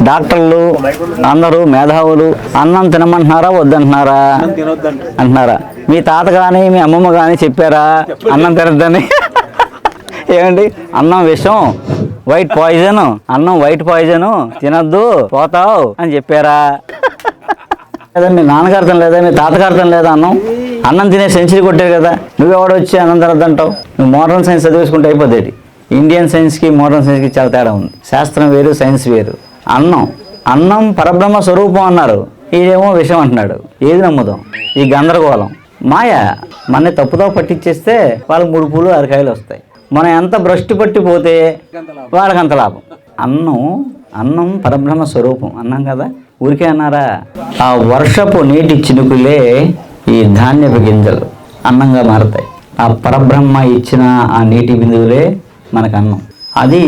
డాక్టర్లు అందరూ మేధావులు అన్నం తినమంటున్నారా వద్దంటున్నారా అంటున్నారా? మీ తాత కానీ మీ అమ్మమ్మ కానీ చెప్పారా అన్నం తినద్దని? ఏమండి, అన్నం విషం, వైట్ పాయిజన్, అన్నం వైట్ పాయిజను, తినద్దు పోతావు అని చెప్పారా? లేదా మీ నాన్నగారు తినలేదా, మీ తాతగారు తినలేదా అన్నం తినే సెంచరీ కొట్టారు కదా, నువ్వెవడో వచ్చి అన్నం తినద్దంటావు? నువ్వు మోడర్న్ సైన్స్ చదివేసుకుంటే అయిపోతుంది. ఇండియన్ సైన్స్కి మోడర్న్ సైన్స్కి చాలా తేడా ఉంది. శాస్త్రం వేరు, సైన్స్ వేరు. అన్నం పరబ్రహ్మ స్వరూపం అన్నారు, ఇదేమో విషం అంటున్నాడు. ఏది నమ్ముదాం? ఈ గందరగోళం మాయ మన తప్పుతో పట్టించేస్తే వాళ్ళకి 3 పూలు 6 కాయలు వస్తాయి. మనం ఎంత భ్రష్టు పట్టిపోతే వాళ్ళకి అంత లాభం. అన్నం పరబ్రహ్మ స్వరూపం అన్నాం కదా, ఊరికే అన్నారా? ఆ వర్షపు నీటి చినుకులే ఈ ధాన్యపు గింజలు అన్నంగా మారతాయి. ఆ పరబ్రహ్మ ఇచ్చిన ఆ నీటి బిందువులే మనకు అన్నం. అది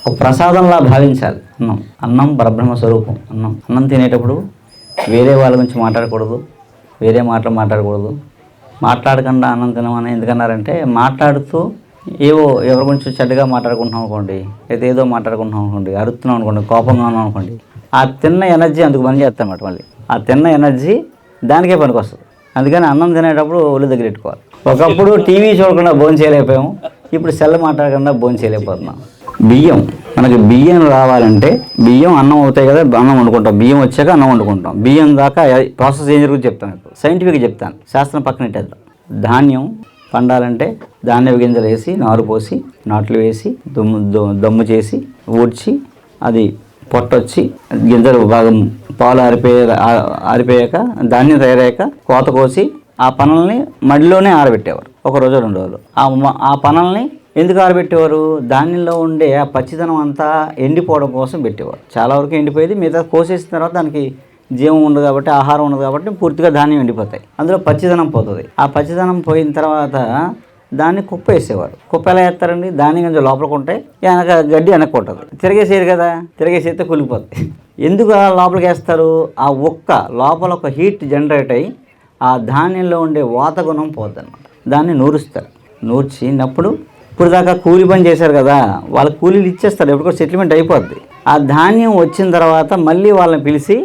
ఒక ప్రసాదంలా భావించాలి. అన్నం పరబ్రహ్మ స్వరూపం. అన్నం తినేటప్పుడు వేరే వాళ్ళ గురించి మాట్లాడకూడదు, వేరే మాటలు మాట్లాడకూడదు. మాట్లాడకుండా అన్నం తినమని ఎందుకన్నారంటే, మాట్లాడుతూ ఎవరి గురించి చెడ్డగా మాట్లాడుకుంటున్నాం అనుకోండి, అయితే ఏదో మాట్లాడుకుంటున్నాం అనుకోండి, అరుస్తున్నాం అనుకోండి, కోపంగా ఉన్నాం అనుకోండి, ఆ తిన్న ఎనర్జీ అందుకు పని చేస్తాం అన్నమాట. మళ్ళీ ఆ తిన్న ఎనర్జీ దానికే పనికి వస్తుంది. అందుకని అన్నం తినేటప్పుడు ఒళ్ళు దగ్గర పెట్టుకోవాలి. ఒకప్పుడు టీవీ చూడకుండా భోజనం చేయలేకపోయాము, ఇప్పుడు సెల్ మాట్లాడకుండా భోజనం చేయలేకపోతున్నాం. మనకి బియ్యం రావాలంటే బియ్యం అన్నం అవుతాయి కదా, అన్నం వండుకుంటాం. బియ్యం వచ్చాక అన్నం వండుకుంటాం. బియ్యం దాకా ప్రాసెస్ ఏం జరుగుతుంది చెప్తాను, ఇప్పుడు సైంటిఫిక్గా చెప్తాను, శాస్త్రం పక్కన పెట్టేద్దాం. ధాన్యం పండాలంటే ధాన్య గింజలు వేసి, నారు పోసి, నాట్లు వేసి, దమ్ము చేసి, ఊడ్చి, అది పొట్టొచ్చి, గింజలు బాగా పాలు ఆరిపోయాక, ధాన్యం తయారయ్యాక కోత కోసి, ఆ పనుల్ని మడిలోనే ఆరబెట్టేవారు. 1 రోజు 2 రోజులు. ఆ పనుల్ని ఎందుకు ఆరబెట్టేవారు? ధాన్యంలో ఉండే ఆ పచ్చిదనం అంతా ఎండిపోవడం కోసం పెట్టేవారు. చాలా వరకు ఎండిపోయేది, మిగతా కోసేసిన తర్వాత దానికి జీవం ఉండదు కాబట్టి, ఆహారం ఉండదు కాబట్టి పూర్తిగా ధాన్యం ఎండిపోతాయి. అందులో పచ్చిదనం పోతుంది. ఆ పచ్చిదనం పోయిన తర్వాత దాన్ని కుప్ప వేసేవారు. కుప్ప ఎలా వేస్తారండి? ధాన్యం కొంచెం లోపలికి ఉంటాయి, వెనక గడ్డి వెనక్కి ఉంటుంది. తిరగేసేది కదా, తిరగేసేస్తే కులిపోతాయి. ఎందుకు అలా లోపలికి వేస్తారు? ఆ లోపల ఒక హీట్ జనరేట్ అయ్యి ఆ ధాన్యంలో ఉండే వాత గుణం పోద్ది అన్నమాట. దాన్ని నూరుస్తారు. నూర్చినప్పుడు ఇప్పుడు దాకా కూలి పని చేశారు కదా, వాళ్ళకి కూలీలు ఇచ్చేస్తారు, ఎప్పటికో సెటిల్మెంట్ అయిపోద్ది. ఆ ధాన్యం వచ్చిన తర్వాత మళ్ళీ వాళ్ళని పిలిచి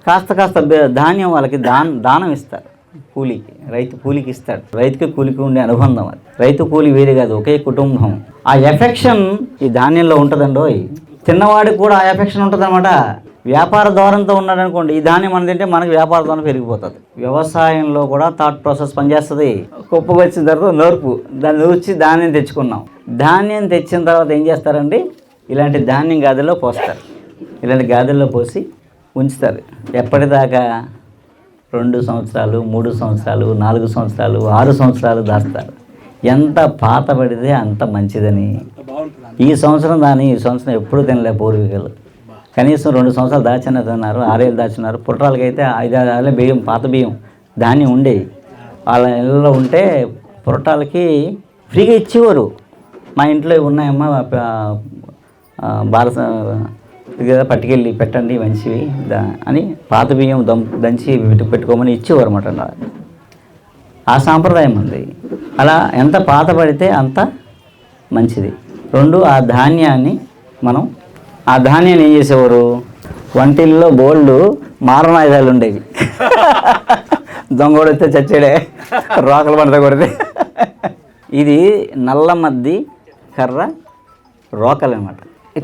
కాస్త ధాన్యం వాళ్ళకి దానం ఇస్తారు. కూలీకి, రైతు కూలికి ఇస్తాడు. రైతుకి కూలికి ఉండే అనుబంధం అది. రైతు కూలి వేరే కాదు, ఒకే కుటుంబం. ఆ ఎఫెక్షన్ ఈ ధాన్యంలో ఉంటుందండోయ్. తిన్నవాడికి కూడా ఆ ఎఫెక్షన్ ఉంటుంది అనమాట. వ్యాపార ద్వారంతో ఉన్నాడు అనుకోండి, ఈ ధాన్యం మనం తింటే మనకి వ్యాపార ద్వారం పెరిగిపోతుంది. వ్యవసాయంలో కూడా థాట్ ప్రాసెస్ పనిచేస్తుంది. కుప్పకు వచ్చిన తర్వాత నూర్పు, దాన్ని నూర్చి ధాన్యం తెచ్చుకున్నాం. ధాన్యం తెచ్చిన తర్వాత ఏం చేస్తారండి? ఇలాంటి ధాన్యం గాదెల్లో పోస్తారు. ఇలాంటి గాదెల్లో పోసి ఉంచుతారు. ఎప్పటిదాకా? 2 సంవత్సరాలు, 3 సంవత్సరాలు, 4 సంవత్సరాలు, 6 సంవత్సరాలు దాస్తారు. ఎంత పాత పడితే అంత మంచిదని. ఈ సంవత్సరం ఎప్పుడూ తినలే పూర్వీకులు. కనీసం 2 సంవత్సరాలు దాచిన తిన్నారు, 6 ఏళ్ళు దాచున్నారు. పుట్రాలకైతే 5-6 ఏళ్ళ బియ్యం, పాత బియ్యం ధాన్యం ఉండేవి. వాళ్ళ ఇళ్ళలో ఉంటే పుట్టాలకి ఫ్రీగా ఇచ్చేవారు. మా ఇంట్లో ఉన్నాయమ్మా, భారత కదా, పట్టుకెళ్ళి పెట్టండి మంచివి అని పాత బియ్యం దంచి పెట్టుకోమని ఇచ్చేవారు అన్నమాట. ఆ సాంప్రదాయం ఉంది. అలా ఎంత పాత పడితే అంత మంచిది. 2, ఆ ధాన్యాన్ని ఏం చేసేవారు? వంటిల్లో బోల్డ్ మారణాయుధాలు ఉండేవి. దొంగోడు వస్తే చచ్చాడే, రోకలు పడతా కొడితే. ఇది నల్ల మద్ది కర్ర రోకలు అనమాట.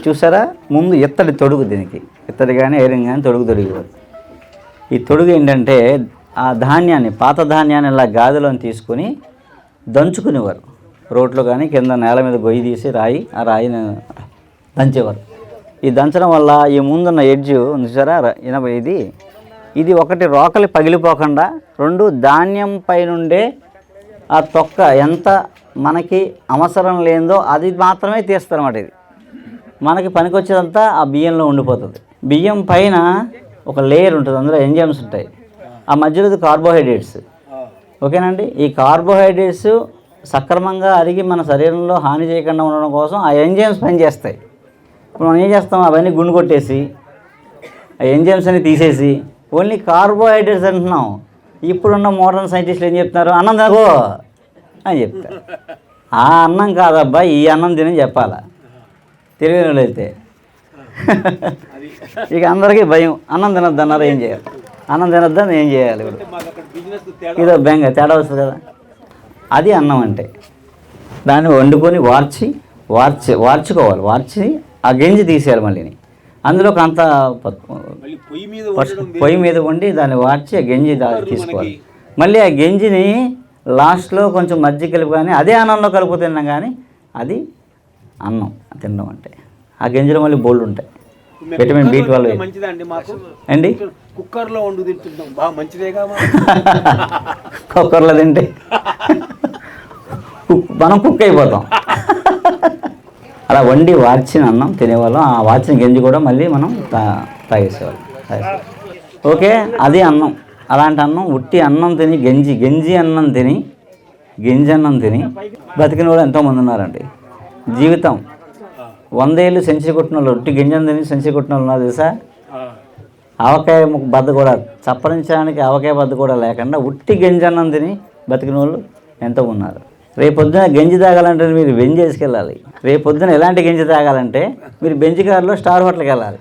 చూసారా? ముందు ఎత్తడి తొడుగు, దీనికి ఎత్తడి కానీ ఐరన్ కానీ తొడుగు. ఈ తొడుగు ఏంటంటే ఆ ధాన్యాన్ని, పాత ధాన్యాన్ని ఇలా గాదిలోని తీసుకొని దంచుకునేవారు. రోట్లో కానీ కింద నేల మీద గొయ్యి తీసి ఆ రాయిని దంచేవారు. ఈ దంచడం వల్ల ఈ ముందున్న ఎడ్జ్ చూసారా, ఇది ఒకటి రోకలి పగిలిపోకుండా, 2 ధాన్యం పైనుండే ఆ తొక్క ఎంత మనకి అవసరం లేదో అది మాత్రమే తీస్తారన్నమాట. ఇది మనకి పనికొచ్చేదంతా ఆ బియ్యంలో ఉండిపోతుంది. బియ్యం పైన ఒక లేయర్ ఉంటుంది, అందులో ఎంజైమ్స్ ఉంటాయి. ఆ మధ్యలో కార్బోహైడ్రేట్స్. ఓకేనండి? ఈ కార్బోహైడ్రేట్స్ సక్రమంగా అరిగి మన శరీరంలో హాని చేయకుండా ఉండడం కోసం ఆ ఎంజైమ్స్ పనిచేస్తాయి. ఇప్పుడు మనం ఏం చేస్తాం? అవన్నీ గుండు కొట్టేసి ఆ ఎంజైమ్స్ అన్ని తీసేసి ఓన్లీ కార్బోహైడ్రేట్స్ అంటున్నాం. ఇప్పుడున్న మోడర్న్ సైంటిస్టులు ఏం చెప్తున్నారు? అన్నం తినకో అని చెప్తారు. ఆ అన్నం కాదబ్బా, ఈ అన్నం తినని చెప్పాలా తెలియని అయితే. ఇక అందరికీ భయం. అన్నం తినొద్దు అన్నారు, ఏం చేయాలి? అన్నం తినొద్దని ఏం చేయాలి? ఇప్పుడు ఇదో బెంగ తేడా వస్తుంది కదా. అది అన్నం అంటే. దాన్ని వండుకొని వార్చుకోవాలి. వార్చి ఆ గంజి తీసేయాలి. మళ్ళీ అందులో అంత పొయ్యి మీద వండి దాన్ని వార్చి ఆ గంజి తీసుకోవాలి. మళ్ళీ ఆ గంజిని లాస్ట్లో కొంచెం మజ్జిగ కలిపి కానీ అదే అన్నంలో కలుపు తిన్నాం కానీ అది అన్నం తినడం అంటే. ఆ గంజిలో మళ్ళీ బోల్డ్ ఉంటాయి, విటమిన్ B12 అండి. కుక్కర్లో వండు తింటున్నాం, బాగా మంచిదేగా. కుక్కర్లో తింటే మనం కుక్ అయిపోతాం. అలా వండి వార్చిన అన్నం తినేవాళ్ళం. ఆ వార్చిన గంజి కూడా మళ్ళీ మనం తాగేసేవాళ్ళం. ఓకే, అది అన్నం. అలాంటి అన్నం, ఉట్టి అన్నం తిని గంజి అన్నం తిని బతికిన వాళ్ళు ఎంతోమంది ఉన్నారండి. జీవితం 100 ఏళ్ళు సెంచరీ కొట్టిన వాళ్ళు, ఉట్టి గింజం తిని సెంచరీ కొట్టిన వాళ్ళు ఉన్నారు తెలుసా. ఆవకాయ బద్ద కూడా చప్పరించడానికి ఆవకాయ బద్ద కూడా లేకుండా ఉట్టి గంజన్నం తిని బతికిన వాళ్ళు ఎంతో ఉన్నారు. రేపొద్దున గంజి తాగాలంటే మీరు బెంజ్ చేసుకెళ్ళాలి. రేపొద్దున ఎలాంటి గంజి తాగాలంటే మీరు బెంజ్ కారులో స్టార్ హోటల్కి వెళ్ళాలి.